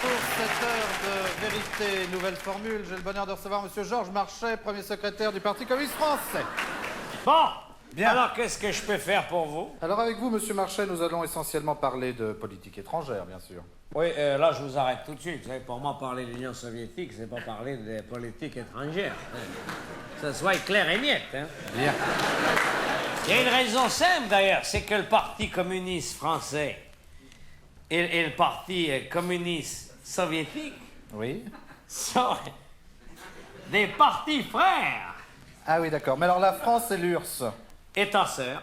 pour cette heure de vérité, nouvelle formule. J'ai le bonheur de recevoir M. Georges Marchais, premier secrétaire du Parti communiste français. Bon, Bien. alors qu'est-ce que je peux faire pour vous? Alors avec vous, M. Marchais, nous allons essentiellement parler de politique étrangère, bien sûr. Oui, là, je vous arrête tout de suite. Vous savez, pour moi, parler de l'Union soviétique, c'est pas parler de politique étrangère. Que ça soit clair et net. Hein. Bien. Il y a une raison simple, d'ailleurs, c'est que le Parti communiste français et le Parti communiste soviétique Oui. sont des partis frères Ah oui, d'accord. Mais alors la France et l'URSS. et ta sœur.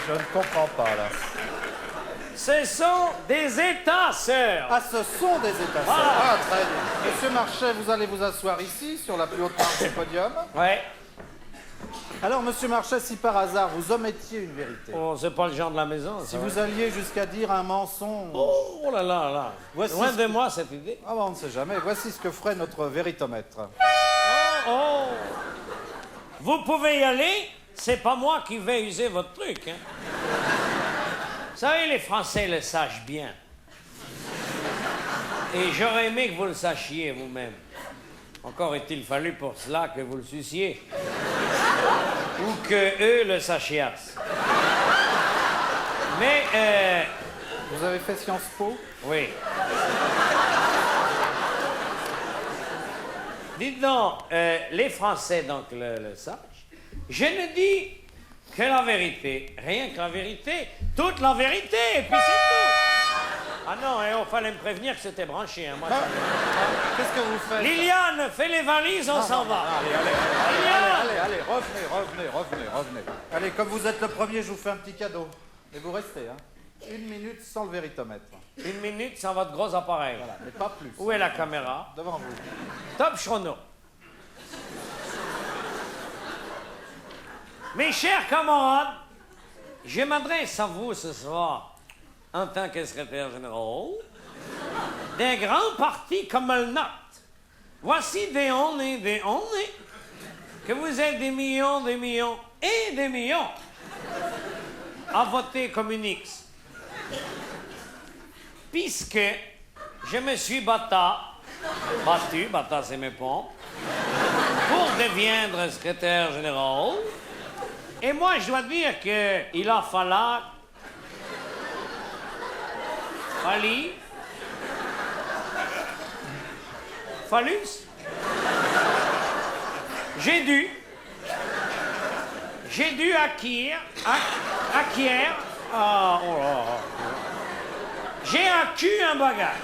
Je ne comprends pas, là. Ce sont des États sœurs. Ah, ce sont des États sœurs. Ah, très bien. Monsieur Marchais, vous allez vous asseoir ici, sur la plus haute marche du podium. Ouais. Alors, Monsieur Marchais, si par hasard vous omettiez une vérité, Oh, c'est pas le genre de la maison. si ça, vous alliez jusqu'à dire un mensonge... Oh là là là. Voici Loin ce de que- moi cette idée. Ah, bah, on ne sait jamais. Voici ce que ferait notre véritomètre. Oh. Vous pouvez y aller, c'est pas moi qui vais user votre truc. Hein. Vous savez, les Français le sachent bien. Et j'aurais aimé que vous le sachiez vous-même. Encore est-il fallu pour cela que vous le suciez. Ou que eux le sachiassent. Mais, Vous avez fait Sciences Po? oui. Dites donc, les Français donc le sachent. Je ne dis que la vérité, rien que la vérité, toute la vérité, et puis c'est tout. Ah non, il fallait me prévenir que c'était branché. Hein, moi, Qu'est-ce que vous faites? Liliane, fais les valises, on s'en va. Allez, revenez. Allez, comme vous êtes le premier, je vous fais un petit cadeau. Et vous restez, hein. 1 minute sans le véritomètre. 1 minute sans votre gros appareil. Voilà, mais pas plus. Où est la caméra? Devant vous. Top chrono. Mes chers camarades, je m'adresse à vous ce soir en tant que secrétaire général d'un grand parti comme le nôtre. Voici des ondes que vous êtes des millions et des millions à voter communiste. Puisque je me suis battu, c'est mes pompes, pour devenir secrétaire général. Et moi, je dois dire qu'il a fallu... J'ai dû acquérir... Ah, oh là là. J'ai acquis un bagage.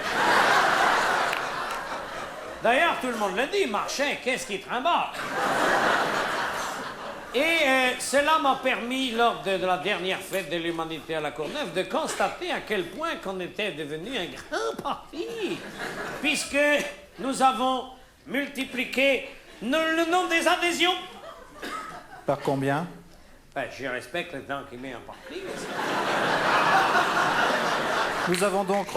D'ailleurs, tout le monde le dit, Marchais, qu'est-ce qui trimballe? Et cela m'a permis, lors de la dernière fête de l'humanité à la Courneuve, de constater à quel point qu'on était devenu un grand parti, puisque nous avons multiplié le nombre des adhésions. Par combien? Ben, je respecte le temps qu'il met en parti. Nous avons donc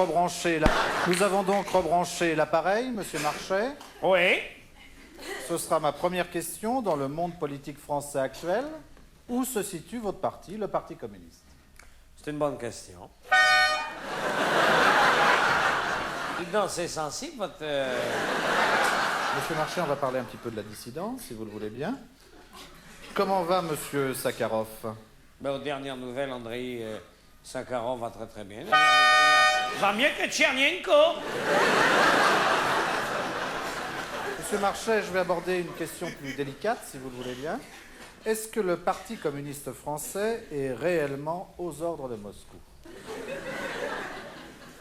rebranché l'appareil, Monsieur Marchais. Oui. Ce sera ma première question. Dans le monde politique français actuel, où se situe votre parti, le Parti communiste? C'est une bonne question. Dites donc, c'est sensible, votre... Monsieur Marchais, on va parler un petit peu de la dissidence, si vous le voulez bien. Comment va Monsieur Sakharov? Ben, aux dernières nouvelles, Andrei Sakharov va très très bien. Va mieux que Tchernyenko. Monsieur Marchais, je vais aborder une question plus délicate, si vous le voulez bien. Est-ce que le Parti communiste français est réellement aux ordres de Moscou?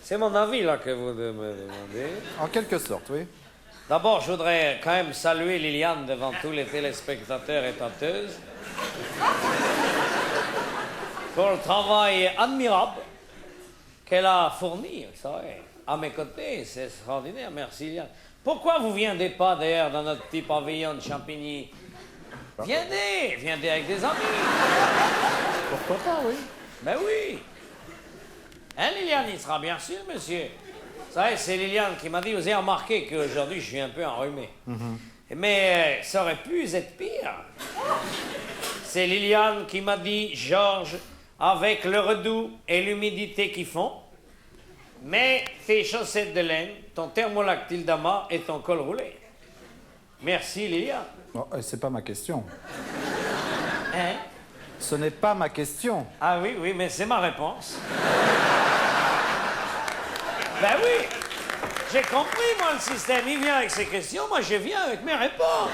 C'est mon avis, là, que vous me demandez. En quelque sorte, oui. D'abord, je voudrais quand même saluer Liliane devant tous les téléspectateurs et tenteuses pour le travail admirable qu'elle a fourni, vous savez, à mes côtés. C'est extraordinaire. Merci, Liliane. Pourquoi vous ne viendez pas, d'ailleurs, dans notre petit pavillon de Champigny? Viendez avec des amis. Pourquoi pas, oui. Ben oui. Hein, Liliane, il sera bien sûr, monsieur. Vous savez, c'est Liliane qui m'a dit, vous avez remarqué qu'aujourd'hui, je suis un peu enrhumé. Mais ça aurait pu être pire. C'est Liliane qui m'a dit, Georges, avec le redoux et l'humidité qui font, mets tes chaussettes de laine, ton thermolactyle d'amas et ton col roulé. Merci, Liliane. Bon, c'est pas ma question. Hein? Ce n'est pas ma question. Ah oui, oui, mais c'est ma réponse. Ben oui, j'ai compris, moi, le système. Il vient avec ses questions, moi, je viens avec mes réponses.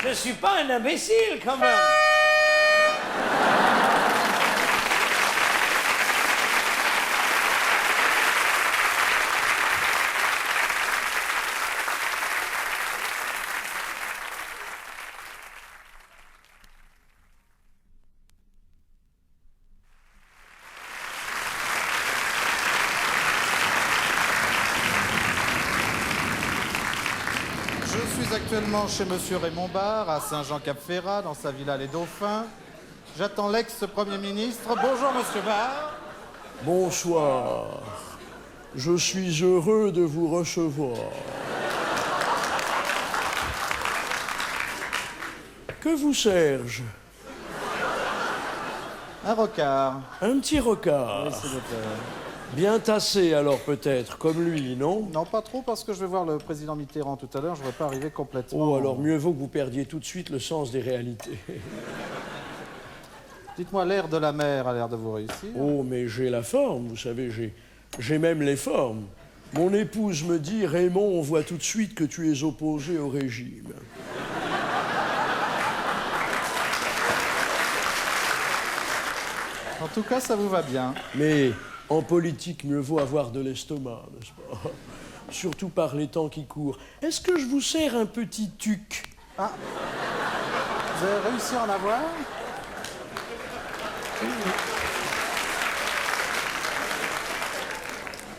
Je suis pas un imbécile, quand même. Je suis actuellement chez Monsieur Raymond Barre, à Saint-Jean-Cap-Ferrat, dans sa villa Les Dauphins. J'attends l'ex-premier ministre. Bonjour, Monsieur Barre. Bonsoir. Je suis heureux de vous recevoir. Que vous sers-je? Un rocard. Un petit rocard. Oui, s'il vous plaît. Bien tassé alors peut-être, comme lui, non? Non, pas trop, parce que je vais voir le président Mitterrand tout à l'heure. Je ne vais pas arriver complètement... Oh, alors mieux vaut que vous perdiez tout de suite le sens des réalités. Dites-moi, l'air de la mer a l'air de vous réussir. Oh, mais j'ai la forme, vous savez, j'ai même les formes. Mon épouse me dit, Raymond, on voit tout de suite que tu es opposé au régime. En tout cas, ça vous va bien. Mais en politique, mieux vaut avoir de l'estomac, n'est-ce pas? Surtout par les temps qui courent. Est-ce que je vous sers un petit tuc? Ah, vous avez réussi à en avoir?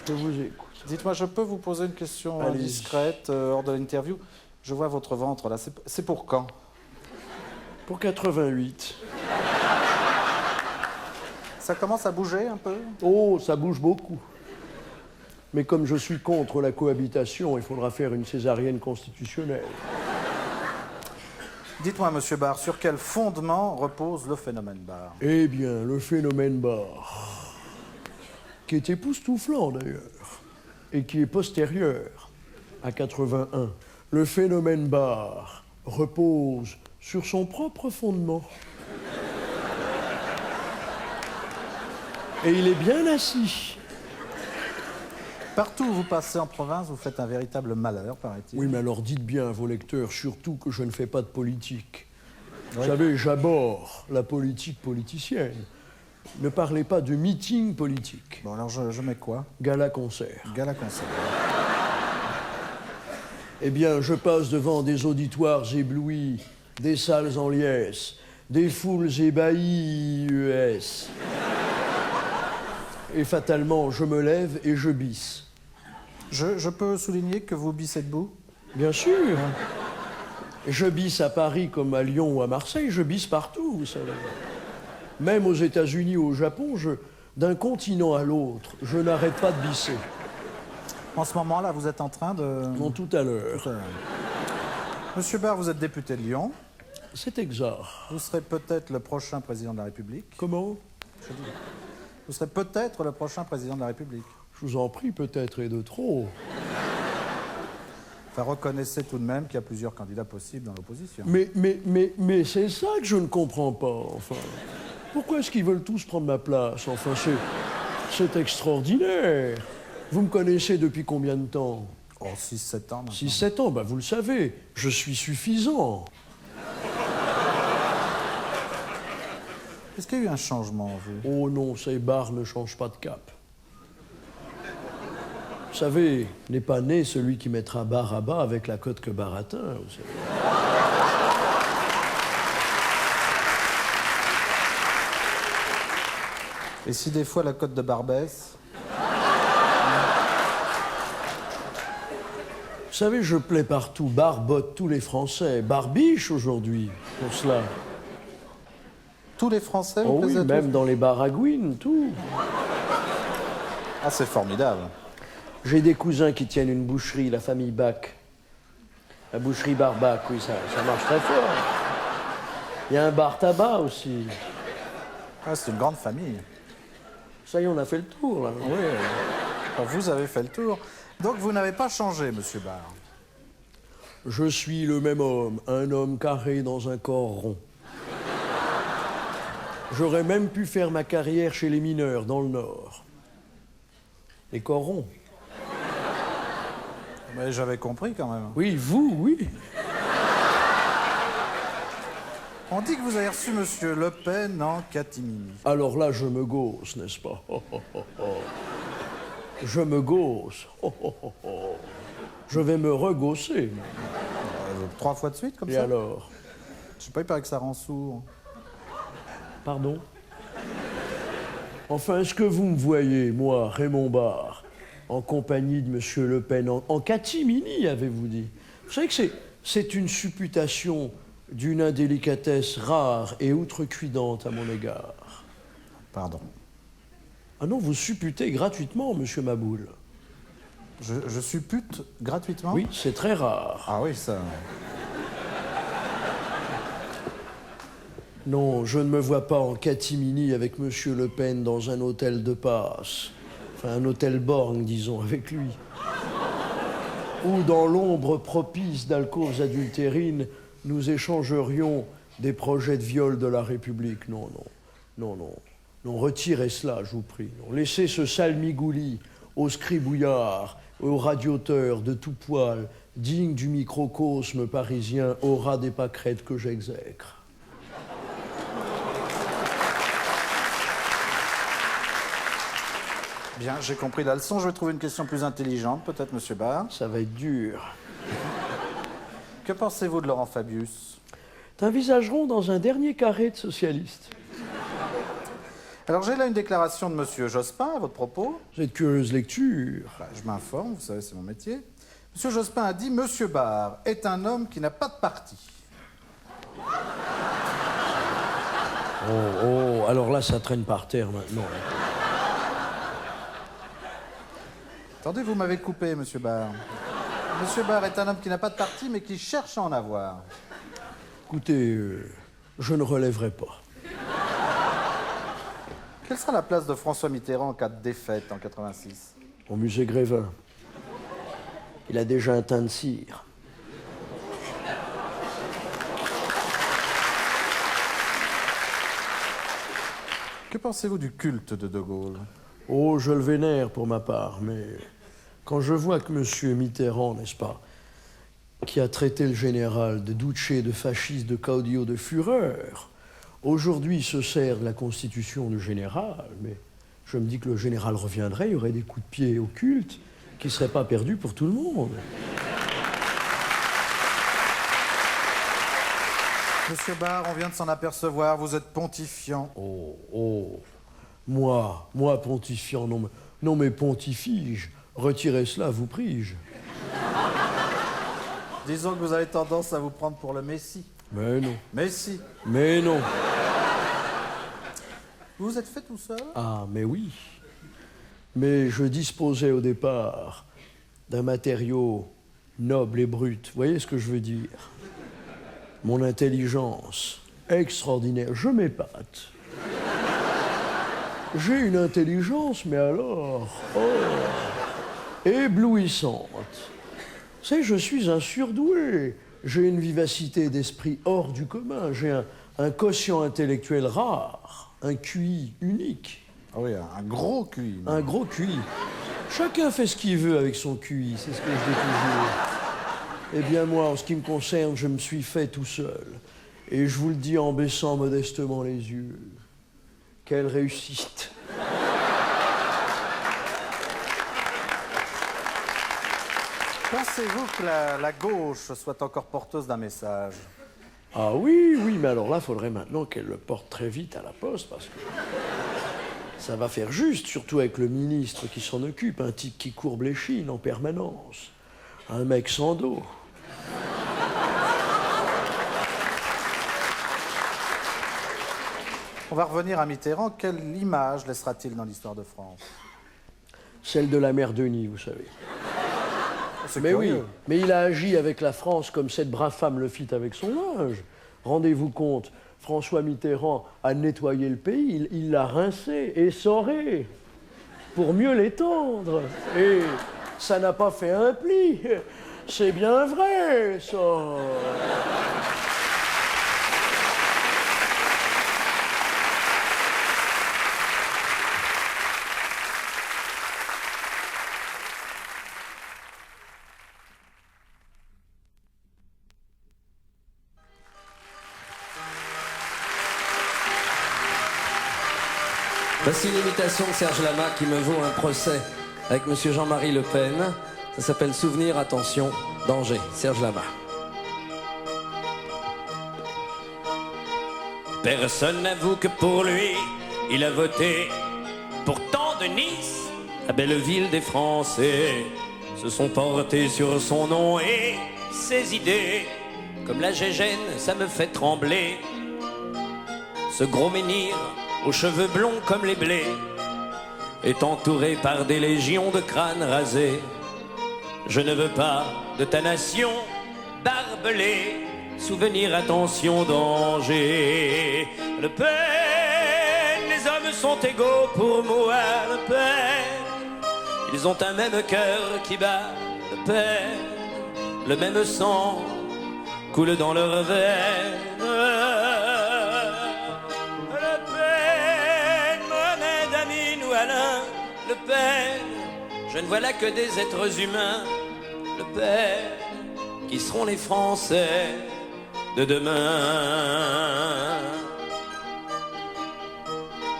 Je vous écoute. Dites-moi, je peux vous poser une question Allez-y. indiscrète hors de l'interview? Je vois votre ventre là. C'est pour quand? Pour 88. Ça commence à bouger un peu? Oh, ça bouge beaucoup. Mais comme je suis contre la cohabitation, il faudra faire une césarienne constitutionnelle. Dites-moi, Monsieur Barre, sur quel fondement repose le phénomène Barre? Eh bien, le phénomène Barre, qui est époustouflant d'ailleurs, et qui est postérieur à 81, le phénomène Barre repose sur son propre fondement. Et il est bien assis. Partout où vous passez en province, vous faites un véritable malheur, paraît-il. Oui, mais alors dites bien à vos lecteurs, surtout que je ne fais pas de politique. Vous savez, j'abhorre la politique politicienne. Ne parlez pas de meeting politique. Bon, alors je mets quoi? Gala-concert. Gala-concert. Eh bien, je passe devant des auditoires éblouis, des salles en liesse, des foules ébahies, Et fatalement, je me lève et je bisse. Je peux souligner que vous bissez debout? Bien sûr. Je bisse à Paris comme à Lyon ou à Marseille, je bisse partout, vous savez. Même aux États-Unis ou au Japon, d'un continent à l'autre, je n'arrête pas de bisser. En ce moment-là, vous êtes en train de... Non, tout à l'heure. Monsieur Barre, vous êtes député de Lyon. C'est exact. Vous serez peut-être le prochain président de la République. Comment? Vous serez peut-être le prochain président de la République. Je vous en prie, peut-être, et de trop. Enfin, reconnaissez tout de même qu'il y a plusieurs candidats possibles dans l'opposition. Mais c'est ça que je ne comprends pas, enfin. Pourquoi est-ce qu'ils veulent tous prendre ma place? Enfin, c'est extraordinaire. Vous me connaissez depuis combien de temps? Oh, 6-7 ans maintenant. 6-7 ans, bah vous le savez, je suis suffisant. Est-ce qu'il y a eu un changement en vous? Oh non, ces barres ne changent pas de cap. Vous savez, n'est pas né celui qui mettra barre à bas avec la cote que barre atteint, vous savez. Et si des fois la cote de barre baisse? Vous savez, je plais partout, barre botte tous les Français, barbiche aujourd'hui, pour cela. Tous les Français, vous Oh oui, plaisez à même tous? dans les baragouines, tout. Ah, c'est formidable. J'ai des cousins qui tiennent une boucherie, la famille Bach. La boucherie Barbac, oui, ça marche très fort. Il y a un bar tabac aussi. Ah, c'est une grande famille. Ça y est, on a fait le tour, là. Oui, enfin, vous avez fait le tour. Donc vous n'avez pas changé, monsieur Barre. Je suis le même homme, un homme carré dans un corps rond. J'aurais même pu faire ma carrière chez les mineurs, dans le Nord. Les corps ronds. Mais j'avais compris quand même. Oui, vous, oui. On dit que vous avez reçu monsieur Le Pen en catimini. Alors là, je me gausse, n'est-ce pas? Je me gausse. Je vais me regausser. 3 fois de suite, comme Et ça? alors? Je sais pas, il paraît que ça rend sourd. Pardon? Enfin, est-ce que vous me voyez, moi, Raymond Barre, en compagnie de monsieur Le Pen, en catimini, avez-vous dit? Vous savez que c'est une supputation d'une indélicatesse rare et outrecuidante à mon égard. Pardon. Ah non, vous supputez gratuitement, monsieur Maboul. Je suppute gratuitement? Oui, c'est très rare. Ah oui, ça... Non, je ne me vois pas en catimini avec monsieur Le Pen dans un hôtel de passe. Enfin, un hôtel borgne, disons, avec lui. Ou dans l'ombre propice d'alcôves adultérines, nous échangerions des projets de viol de la République. Non, non, non, non. Non, retirez cela, je vous prie. Non, laissez ce salmigoulis aux scribouillards, aux radioteurs de tout poil, digne du microcosme parisien, au ras des pâquerettes que j'exècre. Bien, j'ai compris la leçon. Je vais trouver une question plus intelligente, peut-être, monsieur Barre. Ça va être dur. Que pensez-vous de Laurent Fabius? T'envisagerons dans un dernier carré de socialistes. Alors, j'ai là une déclaration de monsieur Jospin à votre propos. C'est de curieuse lecture. Bah, je m'informe, vous savez, c'est mon métier. Monsieur Jospin a dit « Monsieur Barre est un homme qui n'a pas de parti ». Oh, alors là, ça traîne par terre maintenant. Attendez, vous m'avez coupé, monsieur Barre. Monsieur Barre est un homme qui n'a pas de parti, mais qui cherche à en avoir. Écoutez, je ne relèverai pas. Quelle sera la place de François Mitterrand en cas de défaite en 86? Au musée Grévin. Il a déjà un teint de cire. Que pensez-vous du culte de De Gaulle? Oh, je le vénère pour ma part, mais quand je vois que M. Mitterrand, n'est-ce pas, qui a traité le général de duce, de fasciste, de caudillo, de fureur, aujourd'hui se sert de la constitution du général, mais je me dis que le général reviendrait, il y aurait des coups de pied au culte qui ne seraient pas perdus pour tout le monde. Monsieur Barre, on vient de s'en apercevoir, vous êtes pontifiant. Oh, moi pontifiant, non mais pontifige, retirez cela, vous prie-je. Disons que vous avez tendance à vous prendre pour le Messie. Mais non. Messie. Mais non. Vous vous êtes fait tout seul? Ah, mais oui. Mais je disposais au départ d'un matériau noble et brut. Vous voyez ce que je veux dire? Mon intelligence extraordinaire. Je m'épate. J'ai une intelligence, mais alors, éblouissante. Vous savez, je suis un surdoué. J'ai une vivacité d'esprit hors du commun. J'ai un quotient intellectuel rare, un QI unique. Ah oui, un gros QI. Un gros QI. Chacun fait ce qu'il veut avec son QI, c'est ce que je dis toujours. Eh bien moi, en ce qui me concerne, je me suis fait tout seul. Et je vous le dis en baissant modestement les yeux. Quelle réussite! Pensez-vous que la gauche soit encore porteuse d'un message? Ah oui, mais alors là, il faudrait maintenant qu'elle le porte très vite à la poste, parce que ça va faire juste, surtout avec le ministre qui s'en occupe, un type qui courbe les chines en permanence. Un mec sans dos. On va revenir à Mitterrand. Quelle image laissera-t-il dans l'histoire de France? Celle de la mère Denis, vous savez. C'est Mais curieux. oui, mais il a agi avec la France comme cette brave femme le fit avec son linge. Rendez-vous compte, François Mitterrand a nettoyé le pays, il l'a rincé, essoré, pour mieux l'étendre. Et ça n'a pas fait un pli. C'est bien vrai, ça. Voici une imitation de Serge Lama qui me vaut un procès avec monsieur Jean-Marie Le Pen. Ça s'appelle Souvenir, attention, danger. Serge Lama. Personne n'avoue que pour lui, il a voté. Pourtant de Nice, la belle ville des Français, se sont portés sur son nom et ses idées. Comme la gégène, ça me fait trembler. Ce gros menhir, aux cheveux blonds comme les blés, est entouré par des légions de crânes rasés. Je ne veux pas de ta nation barbelée. Souvenir, attention, danger. Le Pen, les hommes sont égaux pour moi. Le Pen, ils ont un même cœur qui bat. Le Pen, le même sang coule dans leurs veines. Le Pen, je ne vois là que des êtres humains. Le Pen, qui seront les Français de demain.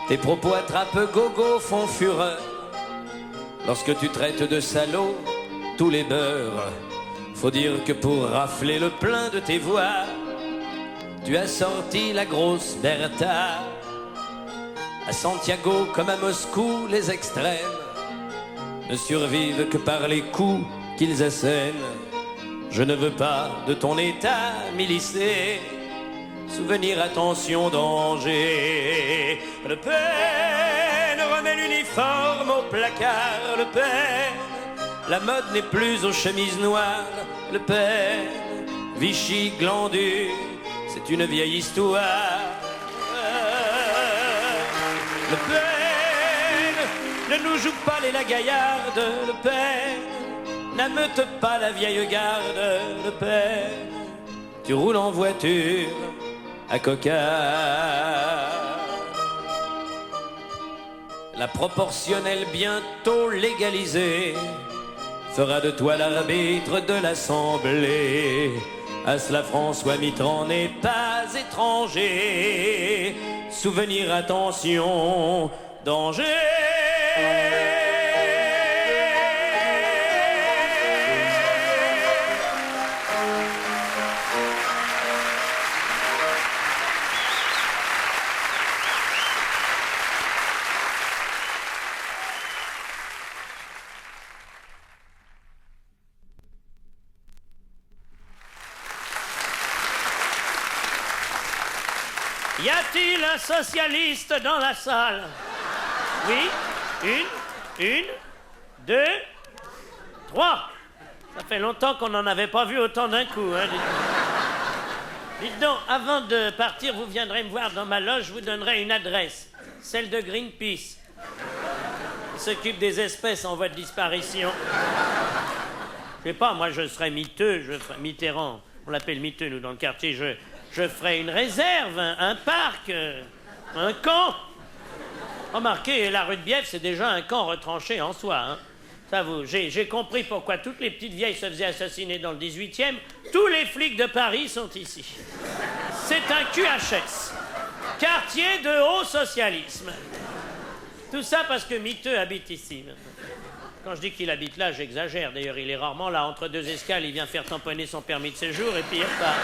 Tes propos attrape gogo font fureur lorsque tu traites de salaud tous les beurs. Faut dire que pour rafler le plein de tes voix, tu as sorti la grosse Bertha. À Santiago comme à Moscou, les extrêmes ne survivent que par les coups qu'ils assènent. Je ne veux pas de ton état milicé. Souvenir, attention, danger. Le Pen remet l'uniforme au placard. Le Pen, la mode n'est plus aux chemises noires. Le Pen, Vichy, glandu, c'est une vieille histoire. Le Pen, ne nous joue pas les lagaillardes. Le Pen, n'ameute pas la vieille garde. Le Pen, tu roules en voiture à coca. La proportionnelle bientôt légalisée fera de toi l'arbitre de l'Assemblée. À cela François Mitterrand n'est pas étranger. Souvenir, attention, danger. Y a-t-il un socialiste dans la salle? Oui, une, deux, trois. Ça fait longtemps qu'on n'en avait pas vu autant d'un coup. Hein. Dites donc, avant de partir, vous viendrez me voir dans ma loge, je vous donnerai une adresse, celle de Greenpeace. Il s'occupe des espèces en voie de disparition. Je sais pas, moi je serais miteux, je ferais Mitterrand. On l'appelle miteux, nous, dans le quartier. Je ferais une réserve, un parc, un camp. Remarquez, la rue de Bièvre, c'est déjà un camp retranché en soi. Hein. Ça vous, j'ai compris pourquoi toutes les petites vieilles se faisaient assassiner dans le 18e. Tous les flics de Paris sont ici. C'est un QHS. Quartier de haut socialisme. Tout ça parce que Miteux habite ici. Quand je dis qu'il habite là, j'exagère. D'ailleurs, il est rarement là. Entre deux escales, il vient faire tamponner son permis de séjour et puis il repart.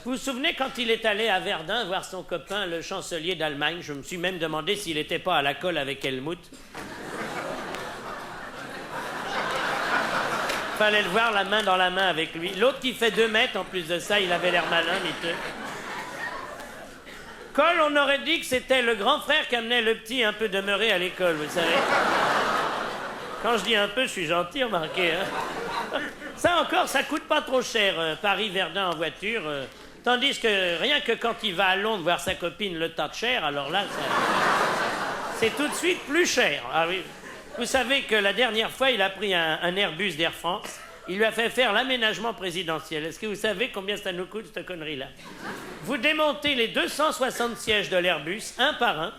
Vous vous souvenez quand il est allé à Verdun voir son copain, le chancelier d'Allemagne? Je me suis même demandé s'il n'était pas à la colle avec Helmut. Fallait le voir la main dans la main avec lui. L'autre qui fait 2 mètres, en plus de ça, il avait l'air malin, miteux. Cole, on aurait dit que c'était le grand frère qui amenait le petit un peu demeuré à l'école, vous savez. Quand je dis un peu, je suis gentil, remarquez. Hein. Ça encore, ça coûte pas trop cher, Paris-Verdun en voiture. Tandis que rien que quand il va à Londres voir sa copine le Thatcher, alors là, c'est tout de suite plus cher. Ah oui. Vous savez que la dernière fois, il a pris un Airbus d'Air France. Il lui a fait faire l'aménagement présidentiel. Est-ce que vous savez combien ça nous coûte, cette connerie-là? Vous démontez les 260 sièges de l'Airbus, un par un.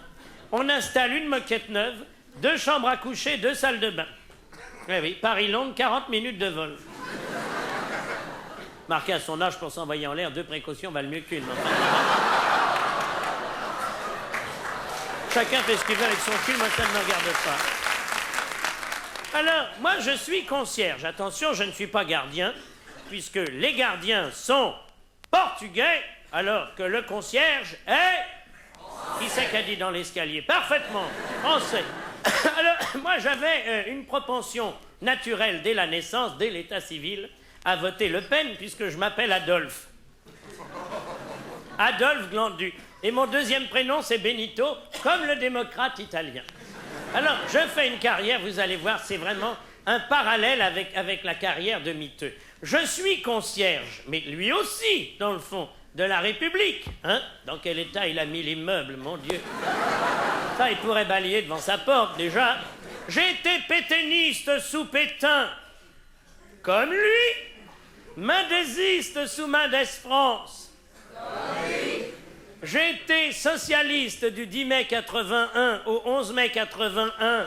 On installe une moquette neuve, 2 chambres à coucher, 2 salles de bain. Oui, oui, Paris-Londres, 40 minutes de vol. Marqué à son âge pour s'envoyer en l'air, 2 précautions valent mieux qu'une. Chacun fait ce qu'il veut avec son cul, moi ça ne me regarde pas. Alors, moi je suis concierge. Attention, je ne suis pas gardien, puisque les gardiens sont portugais, alors que le concierge est... Qui c'est qu'a dit dans l'escalier? Parfaitement, français. Alors, moi j'avais une propension naturelle dès la naissance, dès l'état civil, à voter Le Pen, puisque je m'appelle Adolphe. Adolphe Glandu. Et mon deuxième prénom, c'est Benito, comme le démocrate italien. Alors, je fais une carrière, vous allez voir, c'est vraiment un parallèle avec la carrière de Miteux. Je suis concierge, mais lui aussi, dans le fond, de la République. Hein? Dans quel état il a mis l'immeuble, mon Dieu. Ça, il pourrait balayer devant sa porte, déjà. J'ai été pétainiste sous Pétain, comme lui. Mendésiste sous Mendès France. J'ai été socialiste du 10 mai 81 au 11 mai 81.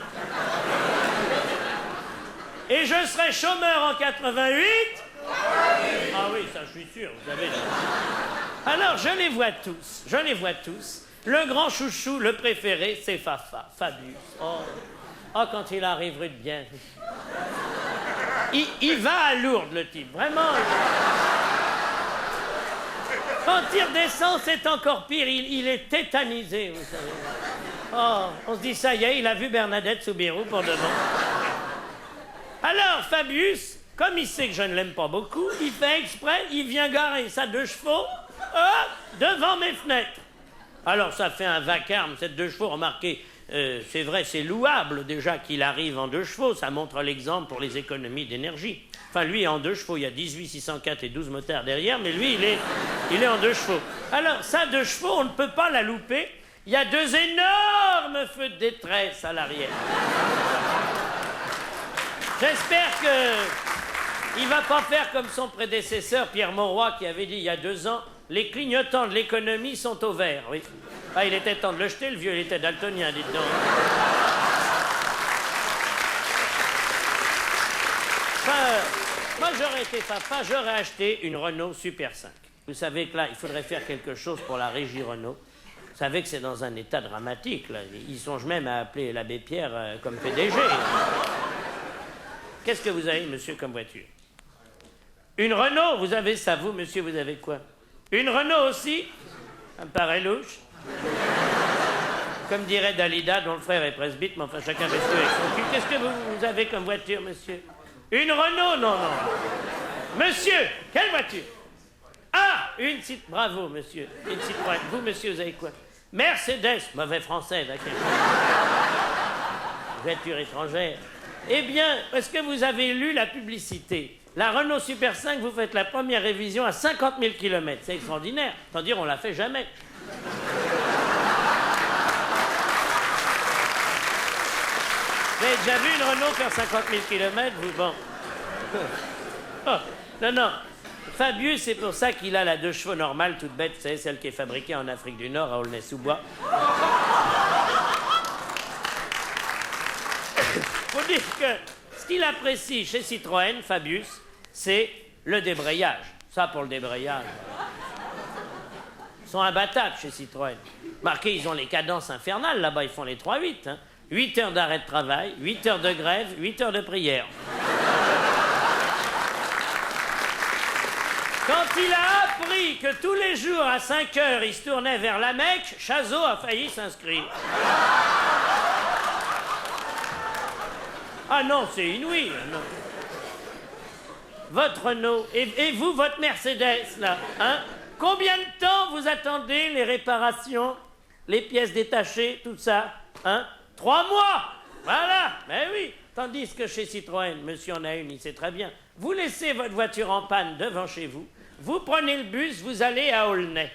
Et je serai chômeur en 88. Ah oui, ça je suis sûr, vous savez. Alors, je les vois tous, je les vois tous. Le grand chouchou, le préféré, c'est Fafa, Fabius. Oh, quand il arrive rue de Bien. Il va à Lourdes, le type, vraiment. Quand il redescend, c'est encore pire, il est tétanisé, vous savez. Oh, on se dit, ça y est, il a vu Bernadette Soubirous pour de bon. Alors, Fabius, comme il sait que je ne l'aime pas beaucoup, il fait exprès, il vient garer sa 2 chevaux devant mes fenêtres. Alors, ça fait un vacarme, cette 2 chevaux, remarquez, c'est vrai, c'est louable déjà qu'il arrive en 2 chevaux, ça montre l'exemple pour les économies d'énergie. Enfin, lui, en 2 chevaux, il y a 18 604 et 12 motards derrière, mais lui, il est en 2 chevaux. Alors, ça, 2 chevaux, on ne peut pas la louper. Il y a 2 énormes feux de détresse à l'arrière. J'espère qu'il ne va pas faire comme son prédécesseur, Pierre Mauroy, qui avait dit il y a 2 ans, les clignotants de l'économie sont au vert, oui. Ah, il était temps de le jeter, le vieux, il était daltonien, dites donc. Moi, j'aurais été papa, j'aurais acheté une Renault Super 5. Vous savez que là, il faudrait faire quelque chose pour la régie Renault. Vous savez que c'est dans un état dramatique, là. Ils songent même à appeler l'abbé Pierre comme PDG. Qu'est-ce que vous avez, monsieur, comme voiture? Une Renault, vous avez ça, vous, monsieur, vous avez quoi? Une Renault aussi? Ça me paraît louche. Comme dirait Dalida, dont le frère est presbyte, mais enfin, chacun fait ce avec son cul. Qu'est-ce que vous avez comme voiture, monsieur? Une Renault? Non, non. Monsieur, quelle voiture? Ah, une Citroën. Bravo, monsieur. Une Citroën. Vous, monsieur, vous avez quoi? Mercedes. Mauvais français, d'accord. Voiture étrangère. Eh bien, est-ce que vous avez lu la publicité? La Renault Super 5, vous faites la première révision à 50 000 km. C'est extraordinaire. Tant dire, on l'a fait jamais. Vous avez déjà vu une Renault faire 50 000 km, vous? Bon. Oh, non, non. Fabius, c'est pour ça qu'il a la 2 chevaux normale, toute bête, c'est celle qui est fabriquée en Afrique du Nord, à Aulnay-sous-Bois. Faut dire que ce qu'il apprécie chez Citroën, Fabius, c'est le débrayage. Ça, pour le débrayage. Ils sont imbattables chez Citroën. Marquez, ils ont les cadences infernales, là-bas, ils font les 3-8. Hein. 8 heures d'arrêt de travail, 8 heures de grève, 8 heures de prière. Quand il a appris que tous les jours, à 5 heures, il se tournait vers la Mecque, Chazot a failli s'inscrire. Ah non, c'est inouï. Non. Votre Renault, et vous, votre Mercedes, là, hein? Combien de temps vous attendez les réparations, les pièces détachées, tout ça, hein? 3 mois. Voilà, ben oui. Tandis que chez Citroën, monsieur en a une, il sait très bien. vous laissez votre voiture en panne devant chez vous, vous prenez le bus, vous allez à Aulnay.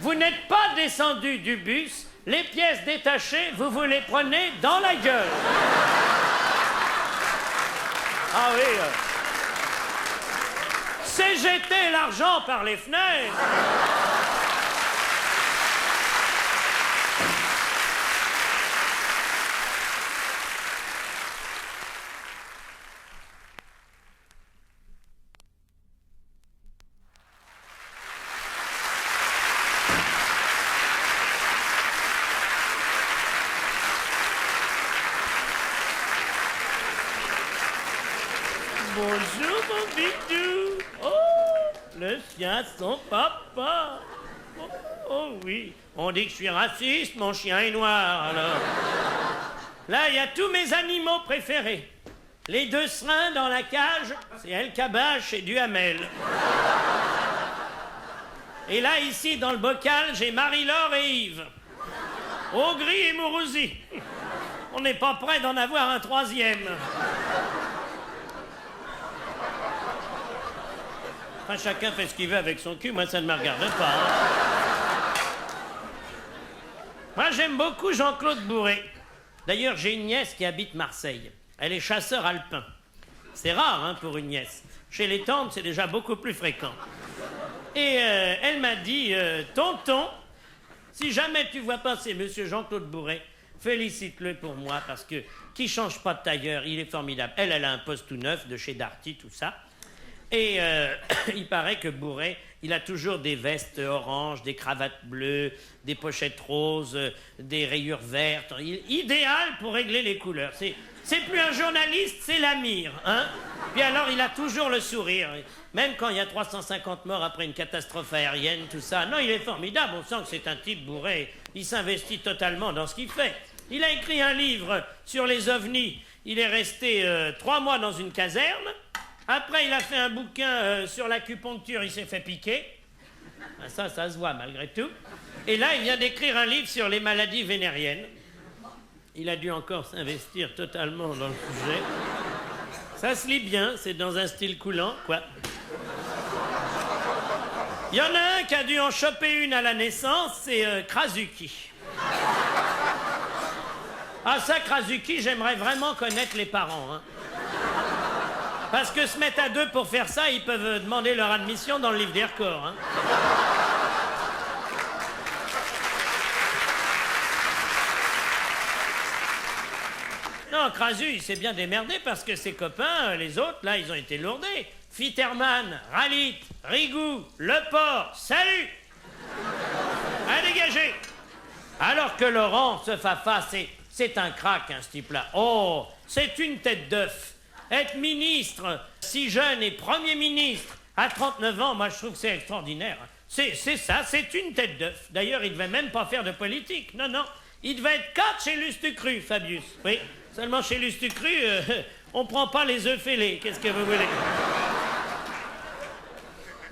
Vous n'êtes pas descendu du bus, les pièces détachées, vous vous les prenez dans la gueule. Ah oui. C'est jeter l'argent par les fenêtres. Bonjour mon bidou. Oh, le chien son papa. Oh oui, on dit que je suis raciste, mon chien est noir alors. Là, il y a tous mes animaux préférés. Les 2 serins dans la cage, c'est El Kabach et Duhamel. Et là, ici, dans le bocal, j'ai Marie-Laure et Yves. Augry et Mourouzi. On n'est pas près d'en avoir un 3e. Enfin, chacun fait ce qu'il veut avec son cul, moi ça ne me regarde pas. Hein. Moi j'aime beaucoup Jean-Claude Bourré. D'ailleurs, j'ai une nièce qui habite Marseille. Elle est chasseur alpin. C'est rare hein, pour une nièce. Chez les tantes, c'est déjà beaucoup plus fréquent. Et elle m'a dit, tonton, si jamais tu vois passer monsieur Jean-Claude Bourré, félicite-le pour moi parce que qui change pas de tailleur, il est formidable. Elle a un poste tout neuf de chez Darty, tout ça. Et il paraît que Bourré, il a toujours des vestes oranges, des cravates bleues, des pochettes roses, des rayures vertes. Idéal pour régler les couleurs. C'est plus un journaliste, c'est l'Amir. Hein? Puis alors, il a toujours le sourire. Même quand il y a 350 morts après une catastrophe aérienne, tout ça. Non, il est formidable. On sent que c'est un type Bourré. Il s'investit totalement dans ce qu'il fait. Il a écrit un livre sur les ovnis. Il est resté 3 mois dans une caserne. Après, il a fait un bouquin sur l'acupuncture, il s'est fait piquer. Ça se voit malgré tout. Et là, il vient d'écrire un livre sur les maladies vénériennes. Il a dû encore s'investir totalement dans le sujet. Ça se lit bien, c'est dans un style coulant, quoi. Il y en a un qui a dû en choper une à la naissance, c'est Krasuki. Ah ça, Krasuki, j'aimerais vraiment connaître les parents, hein. Parce que se mettre à 2 pour faire ça, ils peuvent demander leur admission dans le livre des records. Hein. Non, Krasu, il s'est bien démerdé parce que ses copains, les autres, là, ils ont été lourdés. Fitterman, Ralit, Rigou, Leport, salut! À dégager! Alors que Laurent, ce Fafa, c'est un crack, hein, ce type-là. Oh, c'est une tête d'œuf. Être ministre, si jeune et Premier ministre, à 39 ans, moi je trouve que c'est extraordinaire. C'est ça, c'est une tête d'œuf. D'ailleurs, il devait même pas faire de politique. Non, non, il devait être 4 chez Lustucru, Fabius. Oui, seulement chez Lustucru, on prend pas les œufs fêlés. Qu'est-ce que vous voulez?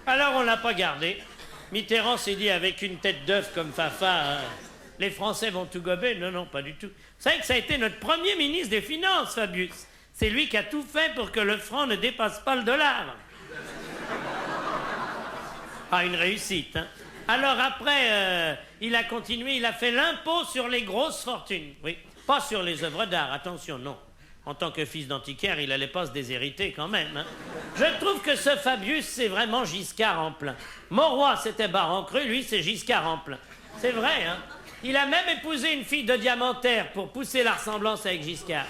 Alors on l'a pas gardé. Mitterrand s'est dit, avec une tête d'œuf comme Fafa, les Français vont tout gober. Non, non, pas du tout. Vous savez que ça a été notre Premier ministre des Finances, Fabius. C'est lui qui a tout fait pour que le franc ne dépasse pas le dollar. Ah, une réussite, hein. Alors après, il a continué, il a fait l'impôt sur les grosses fortunes. Oui, pas sur les œuvres d'art, attention, non. En tant que fils d'antiquaire, il allait pas se déshériter quand même, hein. Je trouve que ce Fabius, c'est vraiment Giscard en plein. Mauroy, c'était Barrancru, lui, c'est Giscard en plein. C'est vrai, hein. Il a même épousé une fille de Diamantaire pour pousser la ressemblance avec Giscard.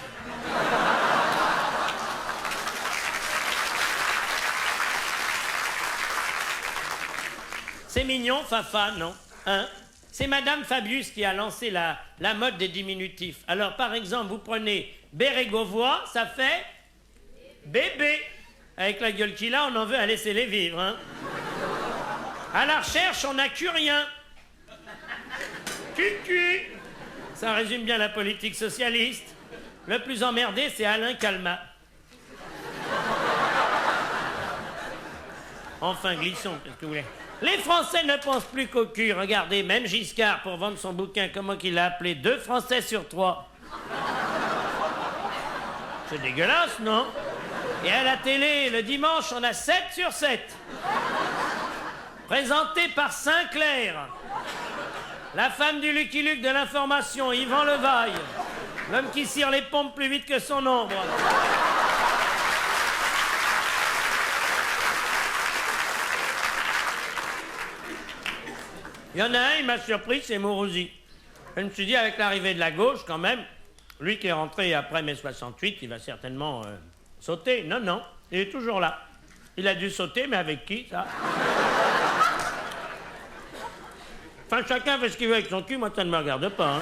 C'est mignon, Fafa, non? Hein? C'est Madame Fabius qui a lancé la mode des diminutifs. Alors, par exemple, vous prenez Bérégovois, ça fait bébé. Avec la gueule qu'il a, on en veut à laisser les vivre, hein? À la recherche, on n'a que rien. Cucu. Ça résume bien la politique socialiste. Le plus emmerdé, c'est Alain Calmat. Enfin, glissons, qu'est-ce que vous voulez? Les Français ne pensent plus qu'au cul. Regardez, même Giscard, pour vendre son bouquin, comment qu'il l'a appelé? 2 Français sur 3. C'est dégueulasse, non? Et à la télé, le dimanche, on a 7 sur 7. Présenté par Sinclair. La femme du Lucky Luke de l'information, Yvan Levaille. L'homme qui cire les pompes plus vite que son ombre. Il y en a un, il m'a surpris, c'est Mourouzi. Je me suis dit, avec l'arrivée de la gauche, quand même, lui qui est rentré après mai 68, il va certainement sauter. Non, non, il est toujours là. Il a dû sauter, mais avec qui, ça? Enfin, chacun fait ce qu'il veut avec son cul, moi, ça ne me regarde pas. Hein.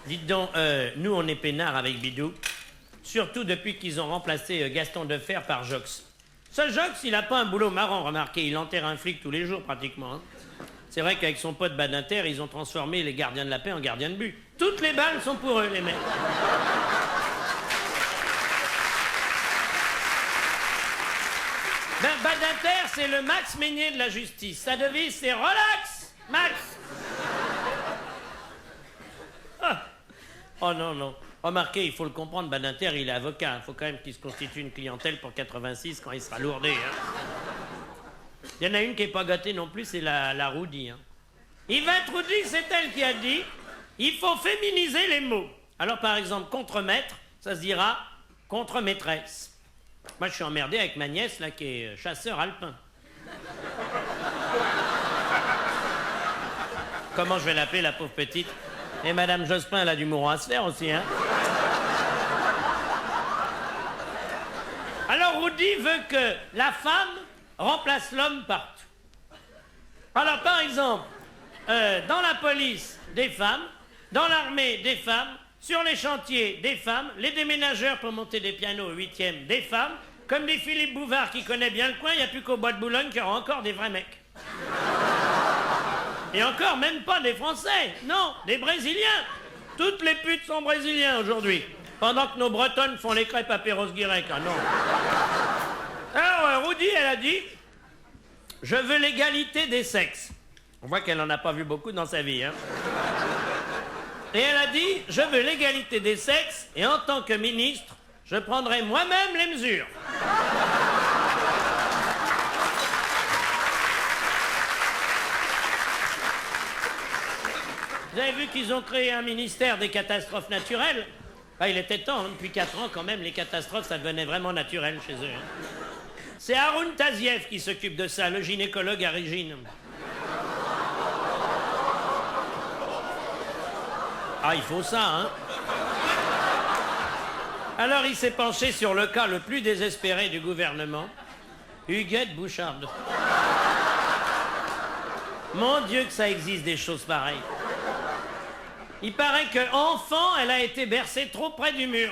Dites donc, nous, on est peinards avec Bidou. Surtout depuis qu'ils ont remplacé Gaston Defer par Jox. Ce Jox, il n'a pas un boulot marrant, remarquez. Il enterre un flic tous les jours, pratiquement. Hein. C'est vrai qu'avec son pote Badinter, ils ont transformé les gardiens de la paix en gardiens de but. Toutes les balles sont pour eux, les mecs. Ben, Badinter, c'est le Max Meignier de la justice. Sa devise, c'est relax, Max. Ah. Oh non, non. Remarquez, il faut le comprendre, Badinter, il est avocat. Il faut quand même qu'il se constitue une clientèle pour 86 quand il sera lourdé. Hein. Il y en a une qui n'est pas gâtée non plus, c'est la Roudy. Hein. Yvette Roudy, c'est elle qui a dit « Il faut féminiser les mots ». Alors, par exemple, contre-maître, ça se dira contre-maîtresse. Moi, je suis emmerdé avec ma nièce, là, qui est chasseur alpin. Comment je vais l'appeler, la pauvre petite? Et Madame Jospin, elle a du mouron à se faire aussi, hein. Alors, Roudy veut que la femme remplace l'homme partout. Alors, par exemple, dans la police, des femmes, dans l'armée, des femmes, sur les chantiers, des femmes, les déménageurs pour monter des pianos au 8e, des femmes, comme dit Philippe Bouvard qui connaît bien le coin, il n'y a plus qu'au Bois de Boulogne qu'il y aura encore des vrais mecs. Et encore, même pas des Français, non, des Brésiliens. Toutes les putes sont brésiliens aujourd'hui. Pendant que nos Bretonnes font les crêpes à Perros-Guirec, ah non. Alors, Roudy, elle a dit, je veux l'égalité des sexes. On voit qu'elle n'en a pas vu beaucoup dans sa vie, hein. Et elle a dit, je veux l'égalité des sexes, et en tant que ministre, je prendrai moi-même les mesures. Vous avez vu qu'ils ont créé un ministère des catastrophes naturelles? Ah, il était temps, hein, depuis 4 ans quand même, les catastrophes, ça devenait vraiment naturel chez eux. Hein. C'est Haroun Taziev qui s'occupe de ça, le gynécologue à Régine. Ah, il faut ça, hein. Alors, il s'est penché sur le cas le plus désespéré du gouvernement, Huguette Bouchardot. Mon Dieu que ça existe des choses pareilles. Il paraît qu'enfant, elle a été bercée trop près du mur.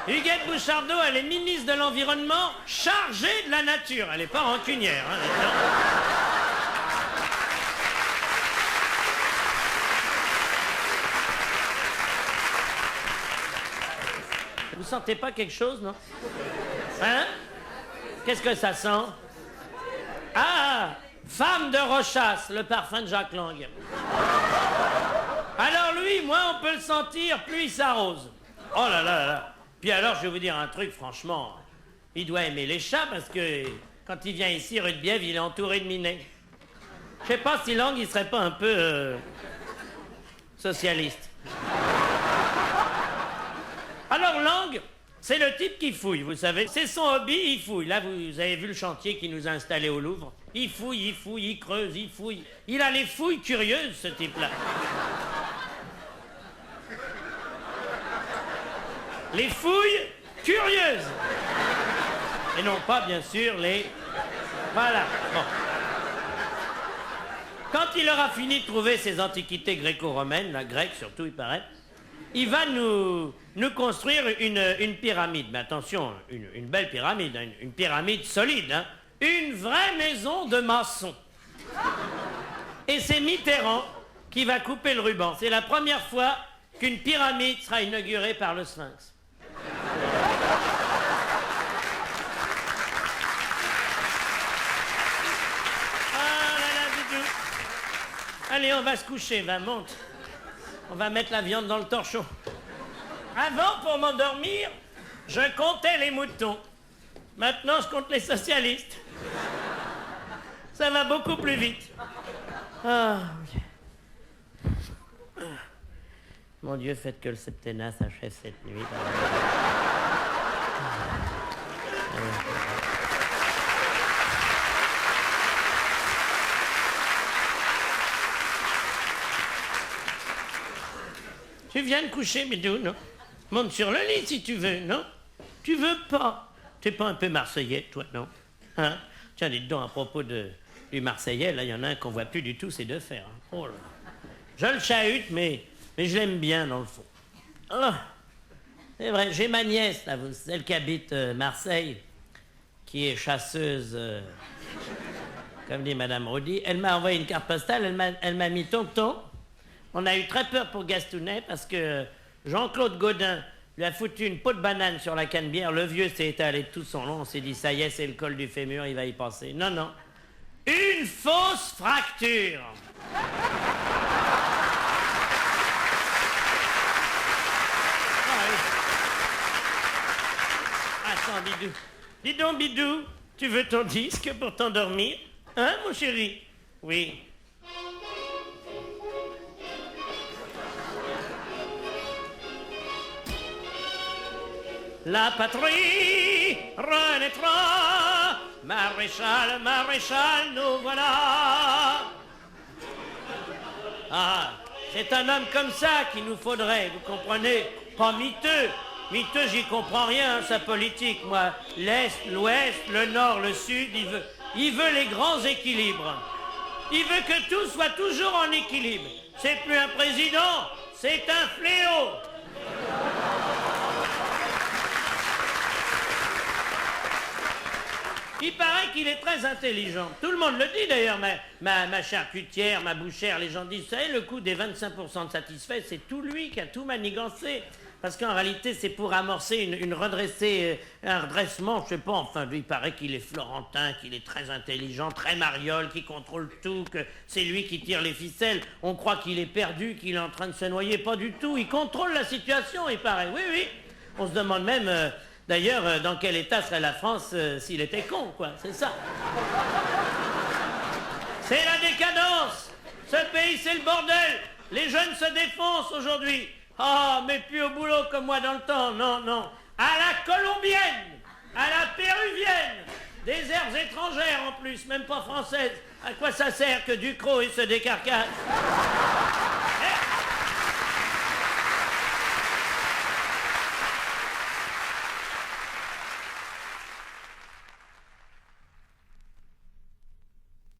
Huguette Bouchardot, elle est ministre de l'Environnement chargée de la nature. Elle n'est pas rancunière, hein. Vous sentez pas quelque chose, non? Hein? Qu'est-ce que ça sent? Ah! Femme de Rochas, le parfum de Jacques Lang. Alors lui, moins on peut le sentir, plus il s'arrose. Oh là là là. Puis alors, je vais vous dire un truc, franchement. Il doit aimer les chats parce que quand il vient ici, rue de Bièvre, il est entouré de minets. Je sais pas si Lang, il serait pas un peu socialiste. Alors Lang, c'est le type qui fouille, vous savez. C'est son hobby, il fouille. Là, vous avez vu le chantier qu'il nous a installé au Louvre. Il fouille, il creuse, il fouille. Il a les fouilles curieuses, ce type-là. Les fouilles curieuses. Et non pas, bien sûr, les... Voilà. Bon. Quand il aura fini de trouver ses antiquités gréco-romaines, la grecque surtout, il paraît, il va nous construire une pyramide. Mais attention, une belle pyramide, hein, une pyramide solide, hein. Une vraie maison de maçon. Et c'est Mitterrand qui va couper le ruban. C'est la première fois qu'une pyramide sera inaugurée par le Sphinx. Ah là là, Bidou. Allez, on va se coucher, va, monte. On va mettre la viande dans le torchon. Avant, pour m'endormir, je comptais les moutons. Maintenant, je compte les socialistes. Ça va beaucoup plus vite. Ah. Mon Dieu, faites que le septennat s'achève cette nuit. Tu viens de coucher, Bidou, non? Monte sur le lit si tu veux, non? Tu veux pas? T'es pas un peu marseillais, toi, non? Hein? Tiens, dites donc, à propos du marseillais, là, il y en a un qu'on voit plus du tout, c'est de fer. Hein. Oh là. Je le chahute, mais je l'aime bien, dans le fond. Oh, c'est vrai, j'ai ma nièce, là, celle qui habite Marseille, qui est chasseuse, comme dit Madame Roudy. Elle m'a envoyé une carte postale, elle m'a mis tonton. On a eu très peur pour Gastounet parce que Jean-Claude Gaudin lui a foutu une peau de banane sur la cannebière. Le vieux s'est étalé tout son long. On s'est dit, ça y est, c'est le col du fémur, il va y passer. Non, non. Une fausse fracture. Attends, Bidou. Dis donc, Bidou, tu veux ton disque pour t'endormir? Hein, mon chéri? Oui. La patrie renaîtra, maréchal, maréchal, nous voilà. Ah, c'est un homme comme ça qu'il nous faudrait, vous comprenez? Pas miteux. Miteux, j'y comprends rien, sa politique, moi. L'Est, l'Ouest, le Nord, le Sud, il veut les grands équilibres. Il veut que tout soit toujours en équilibre. C'est plus un président, c'est un fléau. Il paraît qu'il est très intelligent. Tout le monde le dit d'ailleurs, ma charcutière, ma bouchère, les gens disent, vous savez, le coup des 25% de satisfaits, c'est tout lui qui a tout manigancé. Parce qu'en réalité, c'est pour amorcer un redressement, je sais pas, enfin, lui, il paraît qu'il est florentin, qu'il est très intelligent, très mariole, qu'il contrôle tout, que c'est lui qui tire les ficelles. On croit qu'il est perdu, qu'il est en train de se noyer, pas du tout. Il contrôle la situation, il paraît. Oui, oui. On se demande même... D'ailleurs, dans quel état serait la France s'il était con, quoi, c'est ça. C'est la décadence. Ce pays, c'est le bordel. Les jeunes se défoncent aujourd'hui. Ah, mais plus au boulot comme moi dans le temps, non, non. À la colombienne, à la péruvienne, des herbes étrangères en plus, même pas françaises. À quoi ça sert que Ducrot, il se décarcasse?